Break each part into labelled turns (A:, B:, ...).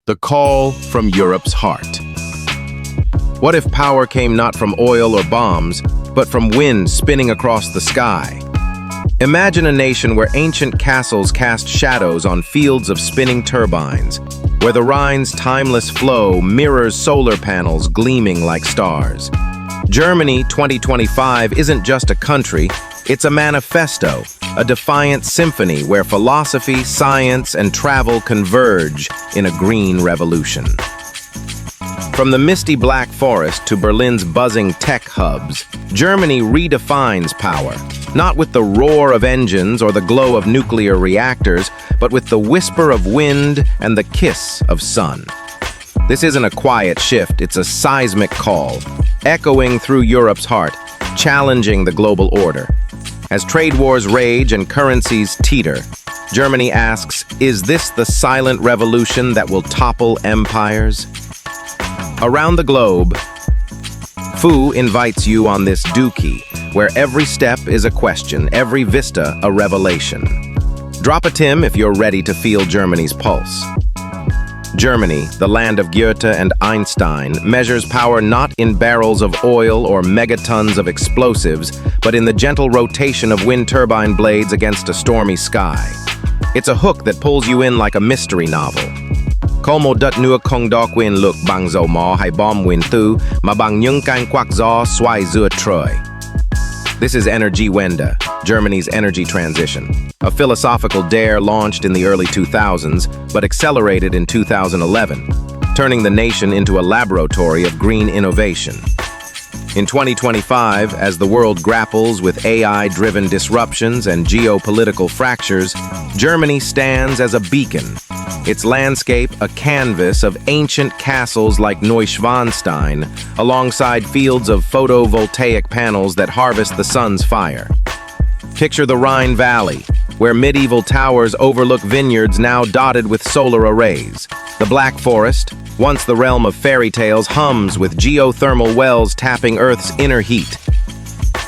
A: The call from Europe's heart. What if power came not from oil or bombs, but from wind spinning across the sky? Imagine a nation where ancient castles cast shadows on fields of spinning turbines, where the Rhine's timeless flow mirrors solar panels gleaming like stars. Germany 2025 isn't just a country, it's a manifesto, a defiant symphony where philosophy, science, and travel converge in a green revolution. From the misty Black Forest to Berlin's buzzing tech hubs, Germany redefines power, not with the roar of engines or the glow of nuclear reactors, but with the whisper of wind and the kiss of sun. This isn't a quiet shift, it's a seismic call, echoing through Europe's heart, challenging the global order. As trade wars rage and currencies teeter, Germany asks, is this the silent revolution that will topple empires? Around the globe, Phu invites you on this dookie, where every step is a question, every vista a revelation. Drop a Tim if you're ready to feel Germany's pulse. Germany, the land of Goethe and Einstein, measures power not in barrels of oil or megatons of explosives, but in the gentle rotation of wind turbine blades against a stormy sky. It's a hook that pulls you in like a mystery novel. Como dut nua kong dok win look bang zo mo hai bom win thu, ma bang nyung kang kwak zo swai zua troi. This is Energiewende, Germany's energy transition, a philosophical dare launched in the early 2000s, but accelerated in 2011, turning the nation into a laboratory of green innovation. In 2025, as the world grapples with AI-driven disruptions and geopolitical fractures, Germany stands as a beacon, its landscape a canvas of ancient castles like Neuschwanstein, alongside fields of photovoltaic panels that harvest the sun's fire. Picture the Rhine Valley, where medieval towers overlook vineyards now dotted with solar arrays. The Black Forest, once the realm of fairy tales, hums with geothermal wells tapping Earth's inner heat.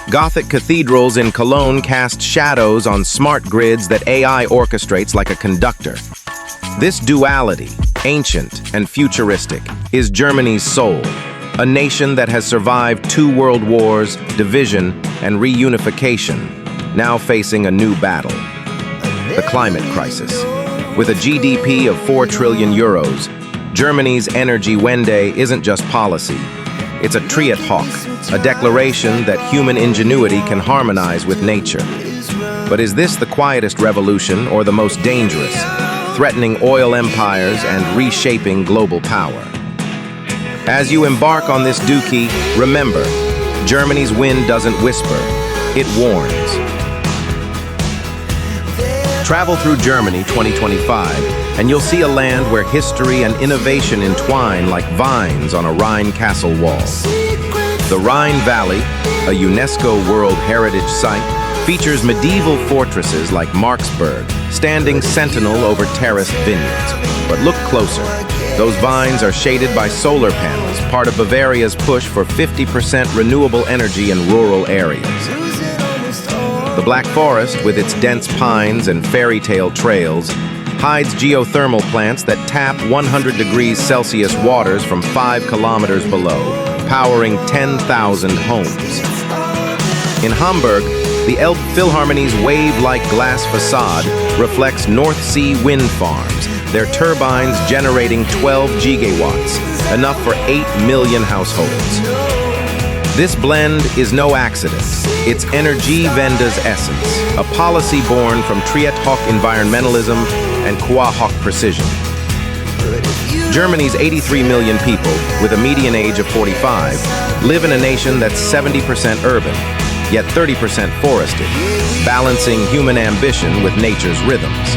A: Gothic cathedrals in Cologne cast shadows on smart grids that AI orchestrates like a conductor. This duality, ancient and futuristic, is Germany's soul, a nation that has survived 2 world wars, division, and reunification, now facing a new battle, the climate crisis. With a GDP of 4 trillion euros, Germany's Energiewende isn't just policy. It's a triad hawk, a declaration that human ingenuity can harmonize with nature. But is this the quietest revolution or the most dangerous, threatening oil empires and reshaping global power? As you embark on this dookie, remember, Germany's wind doesn't whisper, it warns. Travel through Germany 2025, and you'll see a land where history and innovation entwine like vines on a Rhine castle wall. The Rhine Valley, a UNESCO World Heritage Site, features medieval fortresses like Marksburg, standing sentinel over terraced vineyards. But look closer. Those vines are shaded by solar panels, part of Bavaria's push for 50% renewable energy in rural areas. The Black Forest, with its dense pines and fairy tale trails, hides geothermal plants that tap 100 degrees Celsius waters from 5 kilometers below, powering 10,000 homes. In Hamburg, the Elbphilharmonie's wave-like glass facade reflects North Sea wind farms, their turbines generating 12 gigawatts, enough for 8 million households. This blend is no accident. It's Energiewende's essence, a policy born from Triad Hawk environmentalism and Qua Hawk precision. Germany's 83 million people, with a median age of 45, live in a nation that's 70% urban, yet 30% forested, balancing human ambition with nature's rhythms.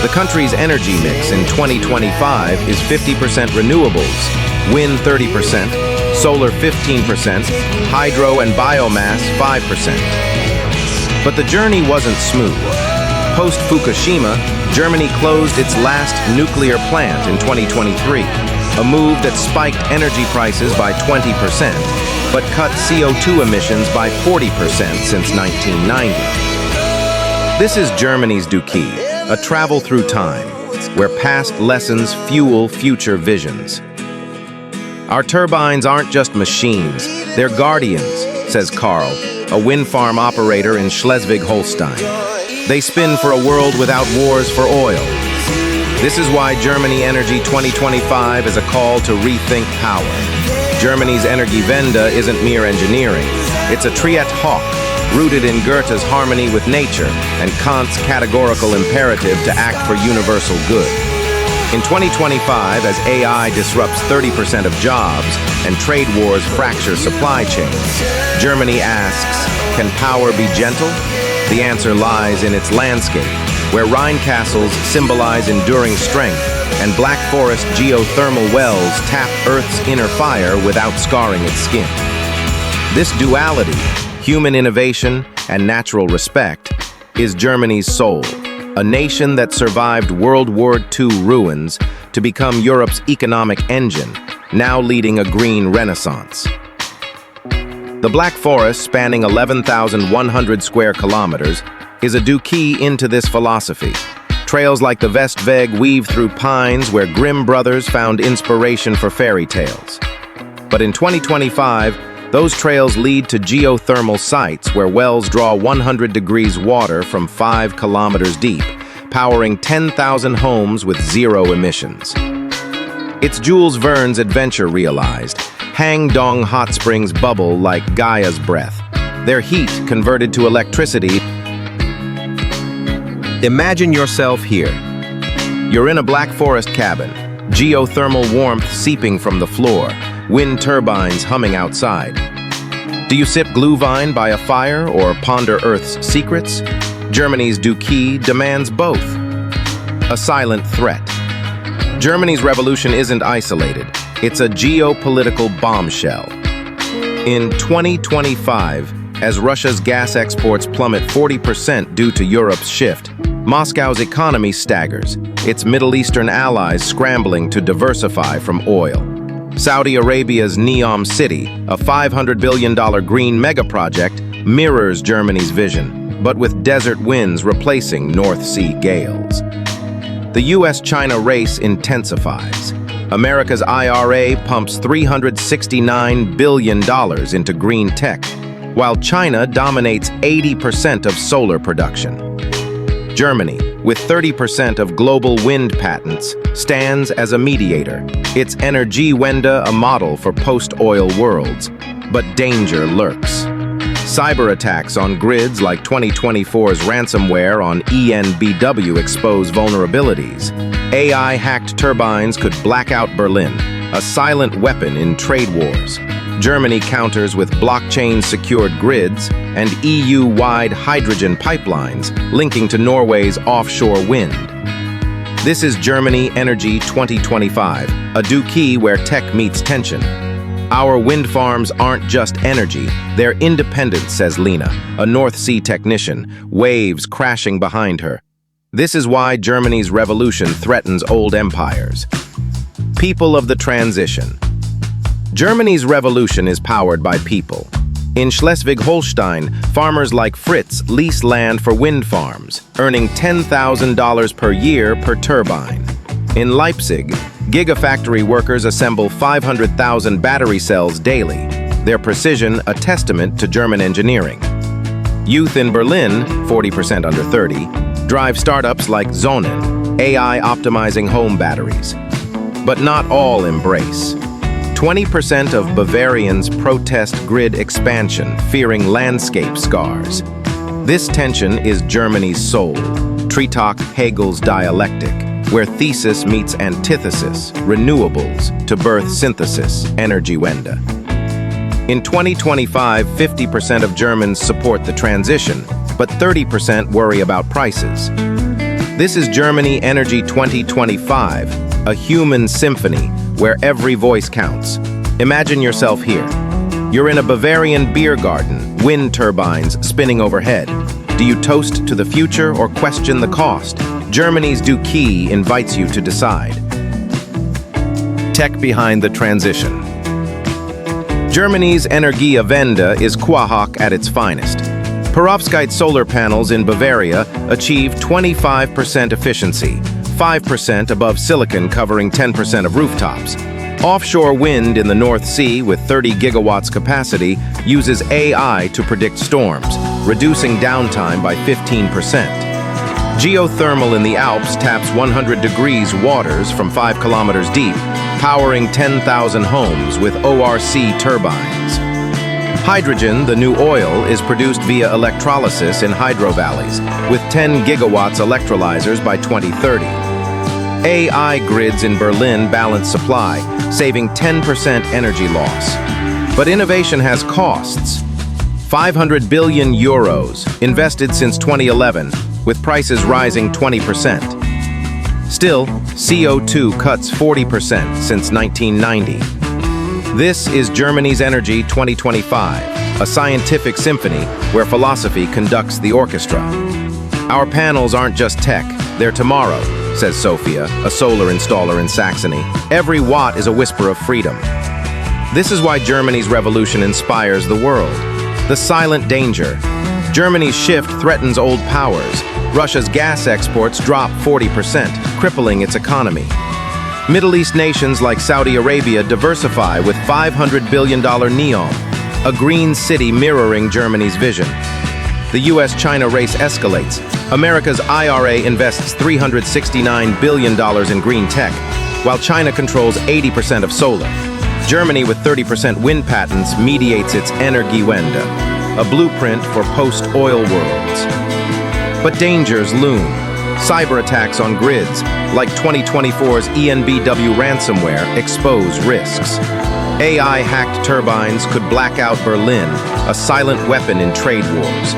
A: The country's energy mix in 2025 is 50% renewables, wind 30%, solar 15%, hydro and biomass 5%. But the journey wasn't smooth. Post-Fukushima, Germany closed its last nuclear plant in 2023, a move that spiked energy prices by 20%, but cut CO2 emissions by 40% since 1990. This is Germany's dookie, a travel through time, where past lessons fuel future visions. Our turbines aren't just machines, they're guardians, says Karl, a wind farm operator in Schleswig-Holstein. They spin for a world without wars for oil. This is why Germany Energy 2025 is a call to rethink power. Germany's Energiewende isn't mere engineering. It's a triet hoc, rooted in Goethe's harmony with nature and Kant's categorical imperative to act for universal good. In 2025, as AI disrupts 30% of jobs and trade wars fracture supply chains, Germany asks, can power be gentle? The answer lies in its landscape, where Rhine castles symbolize enduring strength and black forest geothermal wells tap Earth's inner fire without scarring its skin. This duality, human innovation and natural respect, is Germany's soul, a nation that survived World War II ruins to become Europe's economic engine, now leading a green renaissance. The Black Forest, spanning 11,100 square kilometers, is a key into this philosophy. Trails like the Westweg weave through pines where Grimm brothers found inspiration for fairy tales. But in 2025, those trails lead to geothermal sites where wells draw 100 degrees water from 5 kilometers deep, powering 10,000 homes with zero emissions. It's Jules Verne's adventure realized. Hangdong hot springs bubble like Gaia's breath. Their heat converted to electricity. Imagine yourself here. You're in a Black Forest cabin, geothermal warmth seeping from the floor, wind turbines humming outside. Do you sip Glühwein by a fire or ponder Earth's secrets? Germany's Duquie demands both. A silent threat. Germany's revolution isn't isolated. It's a geopolitical bombshell. In 2025, as Russia's gas exports plummet 40% due to Europe's shift, Moscow's economy staggers, its Middle Eastern allies scrambling to diversify from oil. Saudi Arabia's Neom City, a $500 billion green megaproject, mirrors Germany's vision, but with desert winds replacing North Sea gales. The US-China race intensifies. America's IRA pumps $369 billion into green tech, while China dominates 80% of solar production. Germany, with 30% of global wind patents, stands as a mediator. Its Energiewende a model for post-oil worlds. But danger lurks. Cyber attacks on grids like 2024's ransomware on ENBW expose vulnerabilities. AI-hacked turbines could black out Berlin, a silent weapon in trade wars. Germany counters with blockchain-secured grids and EU-wide hydrogen pipelines linking to Norway's offshore wind. This is Germany Energy 2025, a key where tech meets tension. Our wind farms aren't just energy, they're independent, says Lena, a North Sea technician, waves crashing behind her. This is why Germany's revolution threatens old empires. People of the transition. Germany's revolution is powered by people. In Schleswig-Holstein, farmers like Fritz lease land for wind farms, earning $10,000 per year per turbine. In Leipzig, gigafactory workers assemble 500,000 battery cells daily, their precision a testament to German engineering. Youth in Berlin, 40% under 30, drive startups like Sonnen, AI optimizing home batteries. But not all embrace. 20% of Bavarians protest grid expansion, fearing landscape scars. This tension is Germany's soul, Tritok Hegel's dialectic, where thesis meets antithesis, renewables, to birth synthesis, Energiewende. In 2025, 50% of Germans support the transition, but 30% worry about prices. This is Germany Energy 2025, a human symphony where every voice counts. Imagine yourself here. You're in a Bavarian beer garden, wind turbines spinning overhead. Do you toast to the future or question the cost? Germany's Duquie invites you to decide. Tech behind the transition. Germany's Energiewende is Quahog at its finest. Perovskite solar panels in Bavaria achieve 25% efficiency, 5% above silicon covering 10% of rooftops. Offshore wind in the North Sea with 30 gigawatts capacity uses AI to predict storms, reducing downtime by 15%. Geothermal in the Alps taps 100 degrees waters from 5 kilometers deep, powering 10,000 homes with ORC turbines. Hydrogen, the new oil, is produced via electrolysis in hydro valleys, with 10 gigawatts electrolyzers by 2030. AI grids in Berlin balance supply, saving 10% energy loss. But innovation has costs. 500 billion euros invested since 2011, with prices rising 20%. Still, CO2 cuts 40% since 1990. This is Germany's Energy 2025, a scientific symphony where philosophy conducts the orchestra. Our panels aren't just tech, they're tomorrow, says Sophia, a solar installer in Saxony. Every watt is a whisper of freedom. This is why Germany's revolution inspires the world. The silent danger. Germany's shift threatens old powers. Russia's gas exports drop 40%, crippling its economy. Middle East nations like Saudi Arabia diversify with $500 billion NEOM, a green city mirroring Germany's vision. The US-China race escalates. America's IRA invests $369 billion in green tech, while China controls 80% of solar. Germany, with 30% wind patents, mediates its Energiewende, a blueprint for post-oil worlds. But dangers loom. Cyber attacks on grids, like 2024's ENBW ransomware, expose risks. AI-hacked turbines could black out Berlin, a silent weapon in trade wars.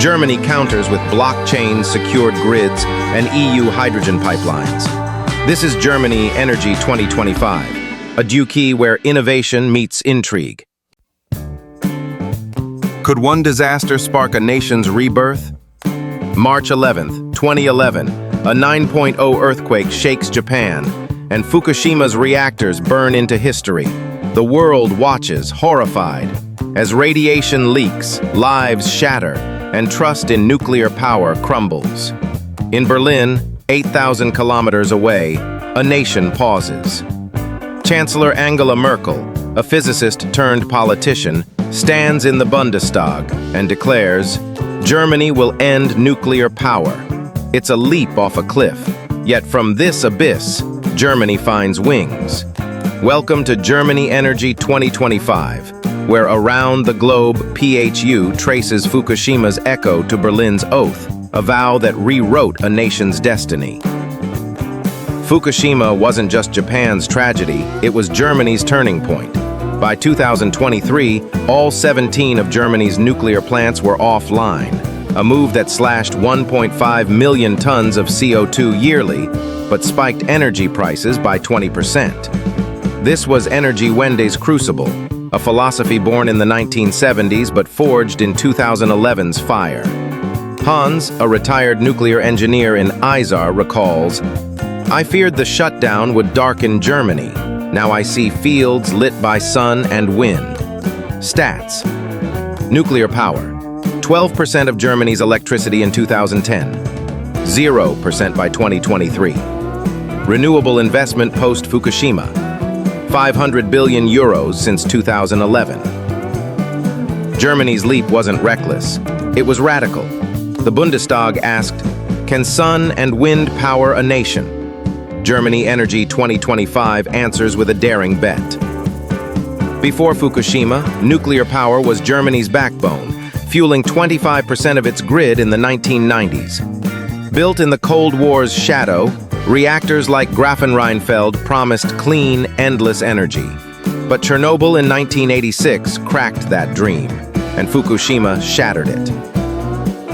A: Germany counters with blockchain-secured grids and EU hydrogen pipelines. This is Germany Energy 2025, a Duke where innovation meets intrigue. Could one disaster spark a nation's rebirth? March 11th, 2011, a 9.0 earthquake shakes Japan, and Fukushima's reactors burn into history. The world watches, horrified, as radiation leaks, lives shatter, and trust in nuclear power crumbles. In Berlin, 8,000 kilometers away, a nation pauses. Chancellor Angela Merkel, a physicist turned politician, stands in the Bundestag and declares, Germany will end nuclear power. It's a leap off a cliff, yet from this abyss, Germany finds wings. Welcome to Germany Energy 2025, where Around the Globe PHU traces Fukushima's echo to Berlin's oath, a vow that rewrote a nation's destiny. Fukushima wasn't just Japan's tragedy, it was Germany's turning point. By 2023, all 17 of Germany's nuclear plants were offline, a move that slashed 1.5 million tons of CO2 yearly, but spiked energy prices by 20%. This was Energiewende's crucible, a philosophy born in the 1970s but forged in 2011's fire. Hans, a retired nuclear engineer in Isar, recalls, I feared the shutdown would darken Germany. Now I see fields lit by sun and wind. Stats. Nuclear power. 12% of Germany's electricity in 2010. 0% by 2023. Renewable investment post-Fukushima. 500 billion euros since 2011. Germany's leap wasn't reckless. It was radical. The Bundestag asked, can sun and wind power a nation? Germany Energy 2025 answers with a daring bet. Before Fukushima, nuclear power was Germany's backbone, fueling 25% of its grid in the 1990s. Built in the Cold War's shadow, reactors like Grafenrheinfeld promised clean, endless energy. But Chernobyl in 1986 cracked that dream, and Fukushima shattered it.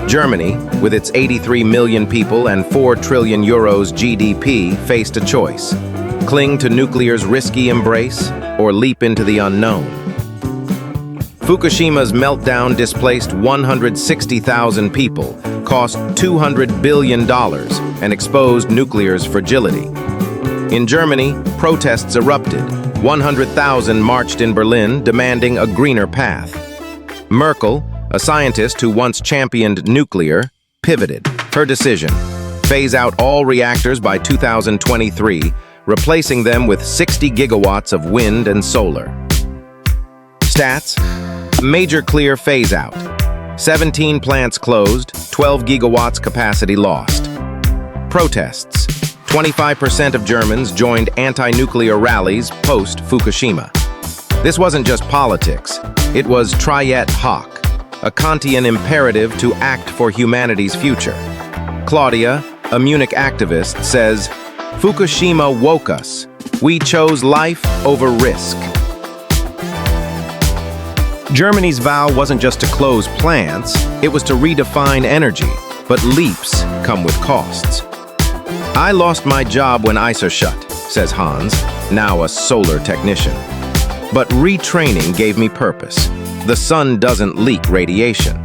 A: Germany, with its 83 million people and 4 trillion euros GDP, faced a choice. Cling to nuclear's risky embrace or leap into the unknown. Fukushima's meltdown displaced 160,000 people, cost $200 billion, and exposed nuclear's fragility. In Germany, protests erupted. 100,000 marched in Berlin, demanding a greener path. Merkel, a scientist who once championed nuclear, pivoted. Her decision: Phase out all reactors by 2023, replacing them with 60 gigawatts of wind and solar. Stats: major clear phase out. 17 plants closed, 12 gigawatts capacity lost. Protests: 25% of Germans joined anti-nuclear rallies post-Fukushima. This wasn't just politics, it was Triet Hoc, a Kantian imperative to act for humanity's future. Claudia, a Munich activist, says, "Fukushima woke us. We chose life over risk." Germany's vow wasn't just to close plants, it was to redefine energy, but leaps come with costs. "I lost my job when ICER shut," says Hans, now a solar technician. "But retraining gave me purpose. The sun doesn't leak radiation."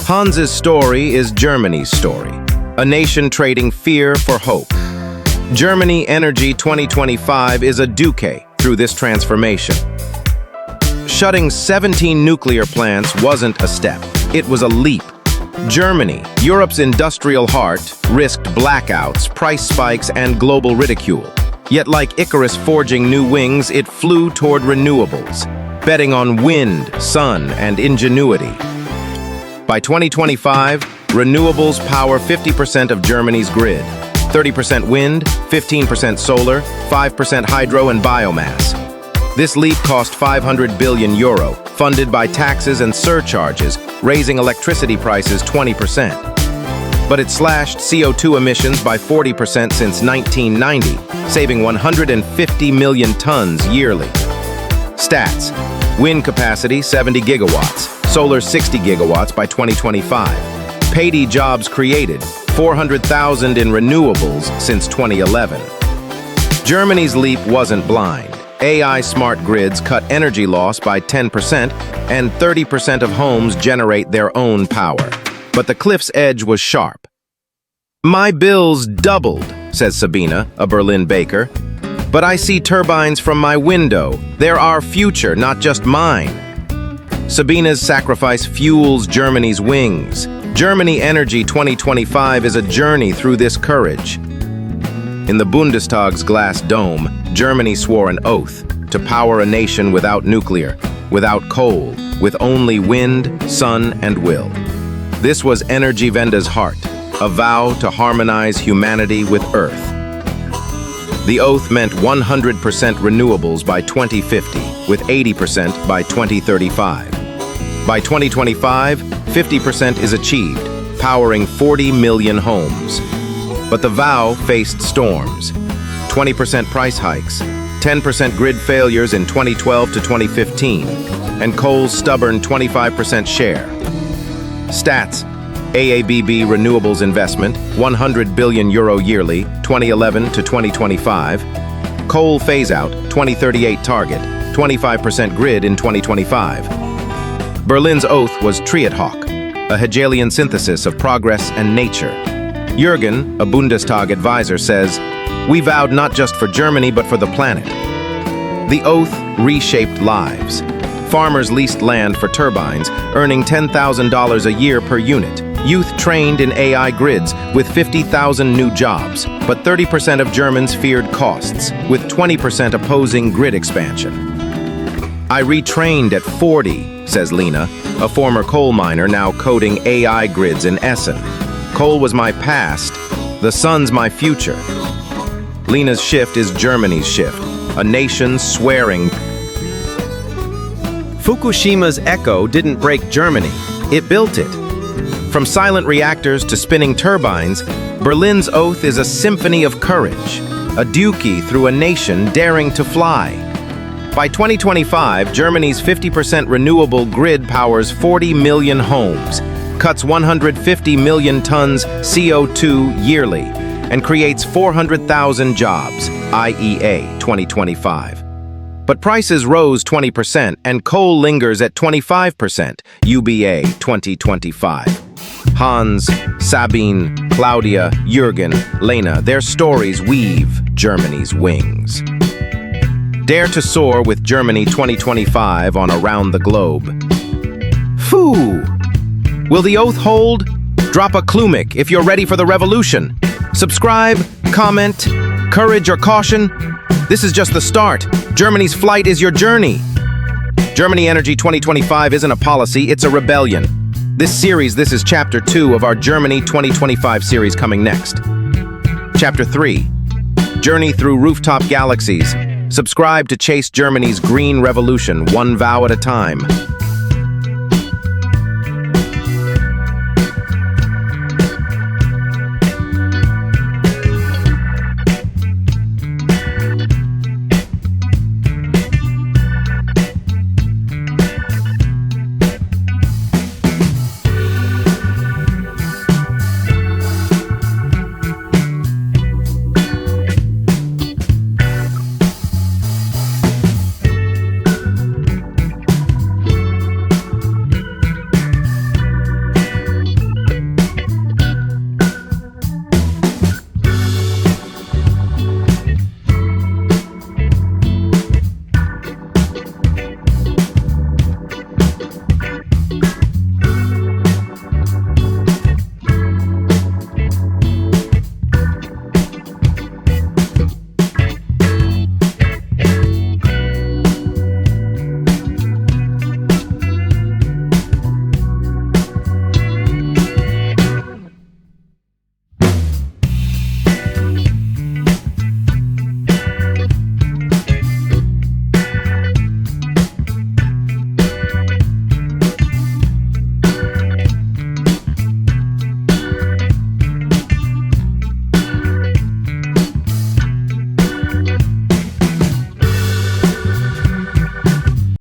A: Hans's story is Germany's story, a nation trading fear for hope. Germany Energy 2025 is a decade through this transformation. Shutting 17 nuclear plants wasn't a step, it was a leap. Germany, Europe's industrial heart, risked blackouts, price spikes, and global ridicule. Yet like Icarus forging new wings, it flew toward renewables, betting on wind, sun, and ingenuity. By 2025, renewables power 50% of Germany's grid, 30% wind, 15% solar, 5% hydro and biomass. This leap cost €500 billion, funded by taxes and surcharges, raising electricity prices 20%. But it slashed CO2 emissions by 40% since 1990, saving 150 million tons yearly. Stats: wind capacity 70 gigawatts, solar 60 gigawatts by 2025. Paid jobs created, 400,000 in renewables since 2011. Germany's leap wasn't blind. AI smart grids cut energy loss by 10%, and 30% of homes generate their own power. But the cliff's edge was sharp. "My bills doubled," says Sabine, a Berlin baker. "But I see turbines from my window. They're our future, not just mine." Sabine's sacrifice fuels Germany's wings. Germany Energy 2025 is a journey through this courage. In the Bundestag's glass dome, Germany swore an oath to power a nation without nuclear, without coal, with only wind, sun, and will. This was Energiewende's heart, a vow to harmonize humanity with Earth. The oath meant 100% renewables by 2050, with 80% by 2035. By 2025, 50% is achieved, powering 40 million homes. But the vow faced storms: 20% price hikes, 10% grid failures in 2012 to 2015, and coal's stubborn 25% share. Stats: AABB renewables investment, €100 billion yearly, 2011 to 2025. Coal phase-out, 2038 target, 25% grid in 2025. Berlin's oath was Triet Hoc, a Hegelian synthesis of progress and nature. Jürgen, a Bundestag advisor, says, "We vowed not just for Germany but for the planet." The oath reshaped lives. Farmers leased land for turbines, earning $10,000 a year per unit. Youth trained in AI grids with 50,000 new jobs. But 30% of Germans feared costs, with 20% opposing grid expansion. "I retrained at 40, says Lena, a former coal miner now coding AI grids in Essen. "Coal was my past, the sun's my future." Lena's shift is Germany's shift, a nation swearing. Fukushima's echo didn't break Germany, it built it. From silent reactors to spinning turbines, Berlin's oath is a symphony of courage, a duty through a nation daring to fly. By 2025, Germany's 50% renewable grid powers 40 million homes, cuts 150 million tons CO2 yearly, and creates 400,000 jobs, IEA 2025. But prices rose 20% and coal lingers at 25%, UBA 2025. Hans, Sabine, Claudia, Jürgen, Lena, their stories weave Germany's wings. Dare to soar with Germany 2025 on Around the Globe. Phew! Will the oath hold? Drop a Klumik if you're ready for the revolution. Subscribe, comment, courage or caution? This is just the start. Germany's flight is your journey. Germany Energy 2025 isn't a policy, it's a rebellion. This is Chapter 2 of our Germany 2025 series coming next. Chapter 3, Journey Through Rooftop Galaxies. Subscribe to chase Germany's green revolution, one vow at a time.